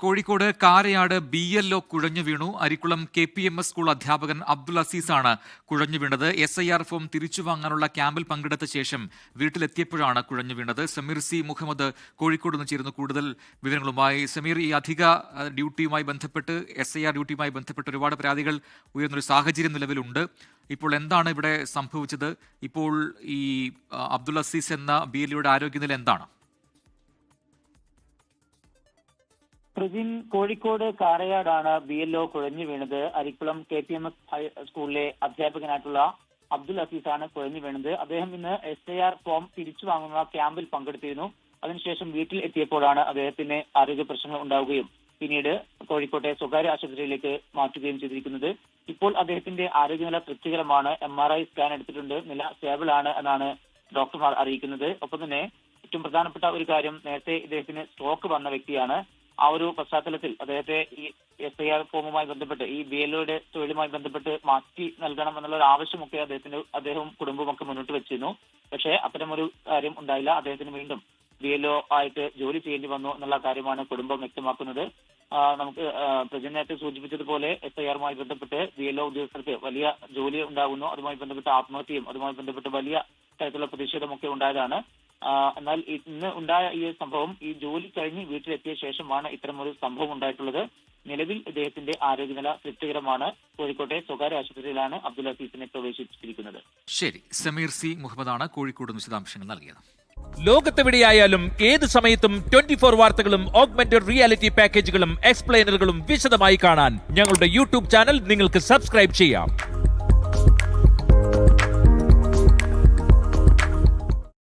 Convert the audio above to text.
Kozhikode Karayad BLO കുഴഞ്ഞു വീണു. Arikkulam KPMS school അധ്യാപകൻ അബ്ദുൽ അസീസാണ് കുഴഞ്ഞു വീണത്. SIR ഫോം തിരിച്ചു വാങ്ങാനുള്ള ക്യാമ്പിൽ പങ്കെടുത്ത ശേഷം വീട്ടിലെത്തിയപ്പോഴാണ് കുഴഞ്ഞു വീണത്. സമീർ C. മുഹമ്മദ് കോഴിക്കോട് നിന്ന് ചേരുന്നു കൂടുതൽ വിവരങ്ങളുമായി. സമീർ, ഈ അധിക ഡ്യൂട്ടിയുമായി ബന്ധപ്പെട്ട് SIR ഡ്യൂട്ടിയുമായി ബന്ധപ്പെട്ട് ഒരുപാട് പരാതികൾ ഉയർന്നൊരു സാഹചര്യം നിലവിലുണ്ട്. ഇപ്പോൾ എന്താണ് ഇവിടെ സംഭവിച്ചത്? ഇപ്പോൾ ഈ അബ്ദുൽ അസീസ് എന്ന BLOയുടെ ആരോഗ്യനില എന്താണ്? പ്രജിൻ, കോഴിക്കോട് കാരയാടാണ് BLO കുഴഞ്ഞു വീണത്. അരിക്കുളം KPMS സ്കൂളിലെ അധ്യാപകനായിട്ടുള്ള അബ്ദുൽ അസീസാണ് കുഴഞ്ഞു വീണത്. അദ്ദേഹം ഇന്ന് SIR ഫോം തിരിച്ചു വാങ്ങുന്ന ക്യാമ്പിൽ പങ്കെടുത്തിരുന്നു. അതിനുശേഷം വീട്ടിൽ എത്തിയപ്പോഴാണ് അദ്ദേഹത്തിന് ആരോഗ്യ പ്രശ്നങ്ങൾ ഉണ്ടാവുകയും പിന്നീട് കോഴിക്കോട്ടെ സ്വകാര്യ ആശുപത്രിയിലേക്ക് മാറ്റുകയും ചെയ്തിരിക്കുന്നത്. ഇപ്പോൾ അദ്ദേഹത്തിന്റെ ആരോഗ്യനില തൃപ്തികരമാണ്. MRI സ്കാൻ എടുത്തിട്ടുണ്ട്. നില സ്റ്റേബിൾ ആണ് എന്നാണ് ഡോക്ടർമാർ അറിയിക്കുന്നത്. ഒപ്പം തന്നെ ഏറ്റവും പ്രധാനപ്പെട്ട ഒരു കാര്യം, നേരത്തെ ഇദ്ദേഹത്തിന് സ്ട്രോക്ക് വന്ന വ്യക്തിയാണ്. ആ ഒരു പശ്ചാത്തലത്തിൽ അദ്ദേഹത്തെ ഈ SIR ഫോമുമായി ബന്ധപ്പെട്ട് ഈ BLOയുടെ തൊഴിലുമായി ബന്ധപ്പെട്ട് മാറ്റി നൽകണം എന്നുള്ള ഒരു ആവശ്യമൊക്കെ അദ്ദേഹവും കുടുംബവും ഒക്കെ മുന്നോട്ട് വെച്ചിരുന്നു. പക്ഷേ അത്തരമൊരു കാര്യം ഉണ്ടായില്ല. അദ്ദേഹത്തിന് വീണ്ടും BLO ആയിട്ട് ജോലി ചെയ്യേണ്ടി വന്നു എന്നുള്ള കാര്യമാണ് കുടുംബം വ്യക്തമാക്കുന്നത്. നമുക്ക് പ്രജൻ നേരത്തെ സൂചിപ്പിച്ചതുപോലെ SIRമായി ബന്ധപ്പെട്ട് BLO ഉദ്യോഗസ്ഥർക്ക് വലിയ ജോലി ഉണ്ടാകുന്നു. അതുമായി ബന്ധപ്പെട്ട് ആത്മഹത്യയും അതുമായി ബന്ധപ്പെട്ട് വലിയ തരത്തിലുള്ള പ്രതിഷേധമൊക്കെ ഉണ്ടായതാണ്. എന്നാൽ ഇന്ന് ഉണ്ടായ ഈ സംഭവം ഈ ജോലി കഴിഞ്ഞ് വീട്ടിലെത്തിയ ശേഷമാണ് ഇത്തരമൊരു സംഭവം ഉണ്ടായിട്ടുള്ളത്. നിലവിൽ ഇദ്ദേഹത്തിന്റെ ആരോഗ്യനില തൃപ്തികരമാണ്. കോഴിക്കോട്ടെ സ്വകാര്യ ആശുപത്രിയിലാണ് അബ്ദുൽ അസീസിനെ പ്രവേശിപ്പിച്ചിരിക്കുന്നത്. ശരി, സമീർ C. മുഹമ്മദാണ് കോഴിക്കോട് വിശദാംശങ്ങൾ നൽകിയത്. ലോകത്തെവിടെയായാലും ഏത് സമയത്തും 24 വാർത്തകളും ഓഗ്മെന്റഡ് റിയാലിറ്റി പാക്കേജുകളും എക്സ്പ്ലെയിനറുകളും വിശദമായി കാണാൻ ഞങ്ങളുടെ YouTube ചാനൽ നിങ്ങൾക്ക് സബ്സ്ക്രൈബ് ചെയ്യാം.